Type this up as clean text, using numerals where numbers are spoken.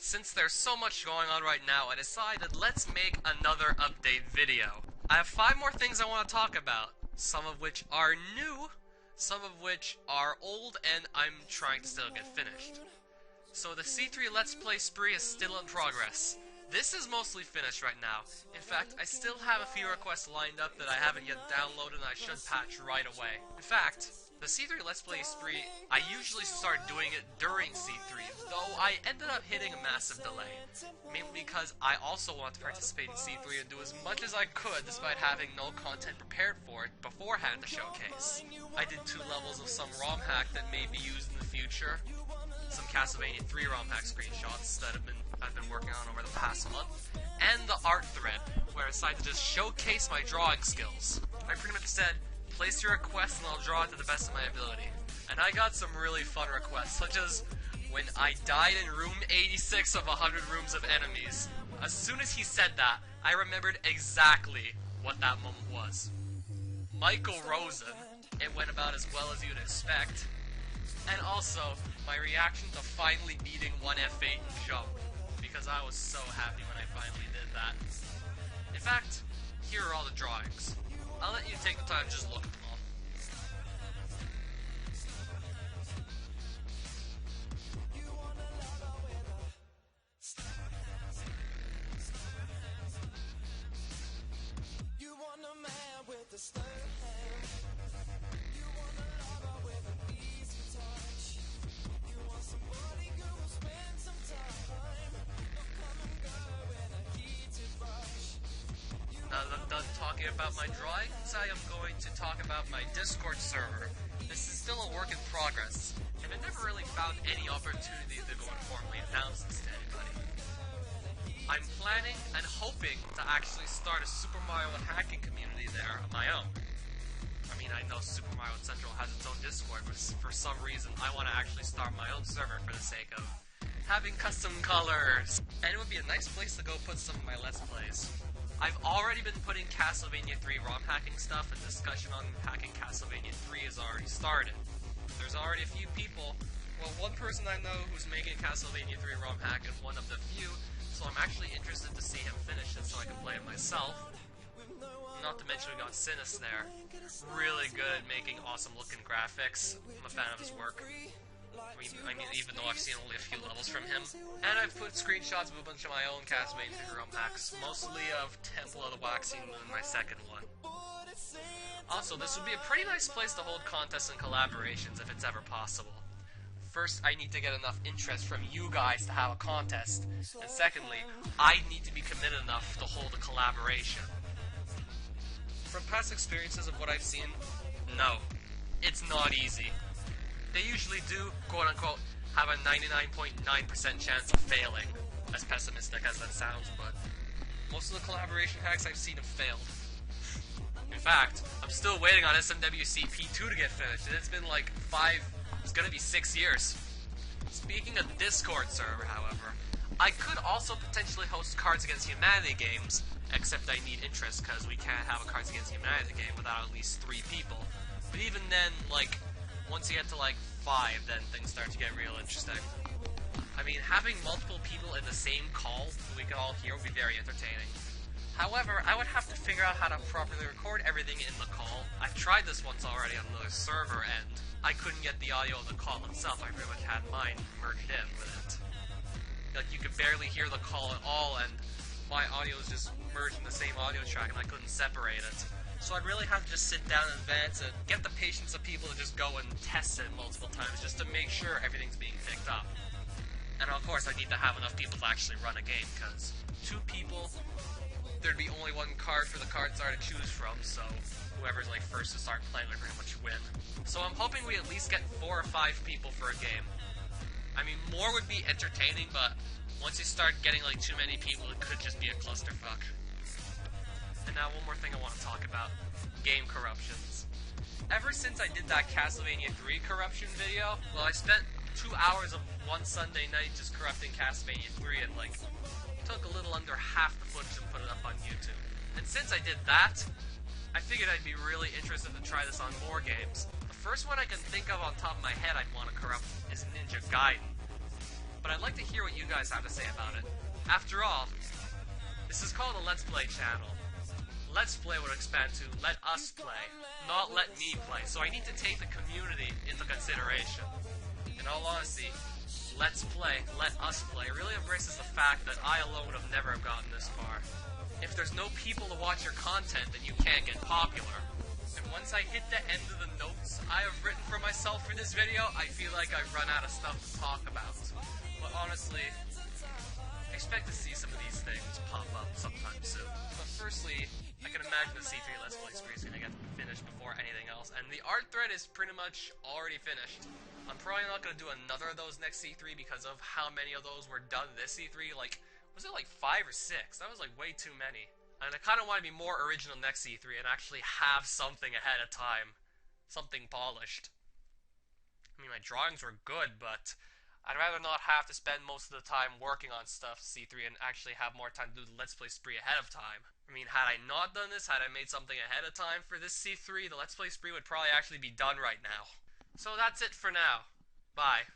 Since there's so much going on right now, I decided let's make another update video. I have 5 more things I want to talk about, some of which are new, some of which are old, and I'm trying to still get finished. So the C3 Let's Play spree is still in progress. This is mostly finished right now. In fact, I still have a few requests lined up that I haven't yet downloaded and I should patch right away. In fact, the C3 Let's Play spree, I usually start doing it during C3, though I ended up hitting a massive delay. Mainly because I also want to participate in C3 and do as much as I could despite having no content prepared for it beforehand to showcase. I did 2 levels of some ROM hack that may be used in the future, some Castlevania 3 ROM hack screenshots that I've been working on over the past month, and the art thread, where I decided to just showcase my drawing skills. I pretty much said, place your request and I'll draw it to the best of my ability. And I got some really fun requests, such as when I died in room 86 of 100 rooms of enemies. As soon as he said that, I remembered exactly what that moment was. Michael Rosen. It went about as well as you'd expect. And also, my reaction to finally beating 1F8 and jump, because I was so happy when I finally did that. In fact, here are all the drawings. I'll let you take the time to just look at them all. You want a man with a stern hand. You want a lover with an easy touch. You want somebody who will spend some time. They'll come and go in a heated rush. Now that I'm done talking about my drawings, I am going to talk about my Discord server. This is still a work in progress, and I never really found any opportunity to go and formally announce this to anybody. I'm planning and hoping to actually start a Super Mario and hacking community there of my own. I mean, I know Super Mario Central has its own Discord, but for some reason I want to actually start my own server for the sake of having custom colors. And it would be a nice place to go put some of my Let's Plays. I've already been putting Castlevania 3 ROM hacking stuff, and discussion on hacking Castlevania 3 has already started. There's already a few people, well, one person I know who's making Castlevania 3 ROM hack and one of the few, so I'm actually interested to see him finish it so I can play it myself. Not to mention we got Sinus there. Really good at making awesome looking graphics. I'm a fan of his work. I mean, even though I've seen only a few levels from him. And I've put screenshots of a bunch of my own Castlevania ROM hacks, mostly of Temple of the Waxing Moon, my second one. Also, this would be a pretty nice place to hold contests and collaborations if it's ever possible. First, I need to get enough interest from you guys to have a contest, and secondly, I need to be committed enough to hold a collaboration. From past experiences of what I've seen, no, it's not easy. They usually do, quote-unquote, have a 99.9% chance of failing, as pessimistic as that sounds, but most of the collaboration hacks I've seen have failed. In fact, I'm still waiting on SMWC P2 to get finished, and it's been like 6 years. Speaking of Discord server, however, I could also potentially host Cards Against Humanity games, except I need interest because we can't have a Cards Against Humanity game without at least 3 people. But even then, like, once you get to like 5, then things start to get real interesting. I mean, having multiple people in the same call that we can all hear would be very entertaining. However, I would have to figure out how to properly record everything in the call. I've tried this once already on another server, and I couldn't get the audio of the call itself. I pretty much had mine merged in with it. Like, you could barely hear the call at all, and my audio is just merged in the same audio track, and I couldn't separate it. So I'd really have to just sit down in advance and get the patience of people to just go and test it multiple times just to make sure everything's being picked up. And of course, I need to have enough people to actually run a game, because 2 people, there'd be only 1 card for the card star to choose from, so whoever's like first to start playing would pretty much win. So I'm hoping we at least get 4 or 5 people for a game. I mean, more would be entertaining, but once you start getting like too many people, it could just be a clusterfuck. And now one more thing I want to talk about. Game corruptions. Ever since I did that Castlevania 3 corruption video, well, I spent 2 hours of one Sunday night just corrupting Castlevania 3 and like took a little under half the footage and put it up on YouTube. And since I did that, I figured I'd be really interested to try this on more games. The first one I can think of on top of my head I'd want to corrupt is Ninja Gaiden. but I'd like to hear what you guys have to say about it. After all, this is called a Let's Play channel. Let's Play would expand to Let Us Play, not Let Me Play, so I need to take the community into consideration. In all honesty, Let's Play, Let Us Play really embraces the fact that I alone would have never have gotten this far. If there's no people to watch your content, then you can't get popular. And once I hit the end of the notes I have written for myself for this video, I feel like I've run out of stuff to talk about. But honestly, I expect to see some of these things pop up sometime soon. But firstly, I can imagine the C3 Let's Play spree is going to get finished before anything else, and the art thread is pretty much already finished. I'm probably not going to do another of those next C3 because of how many of those were done this C3, like, was it like 5 or 6? That was like way too many. And I kind of want to be more original next C3 and actually have something ahead of time. Something polished. I mean, my drawings were good, but I'd rather not have to spend most of the time working on stuff C3 and actually have more time to do the Let's Play spree ahead of time. I mean, had I not done this, had I made something ahead of time for this C3, the Let's Play spree would probably actually be done right now. So that's it for now. Bye.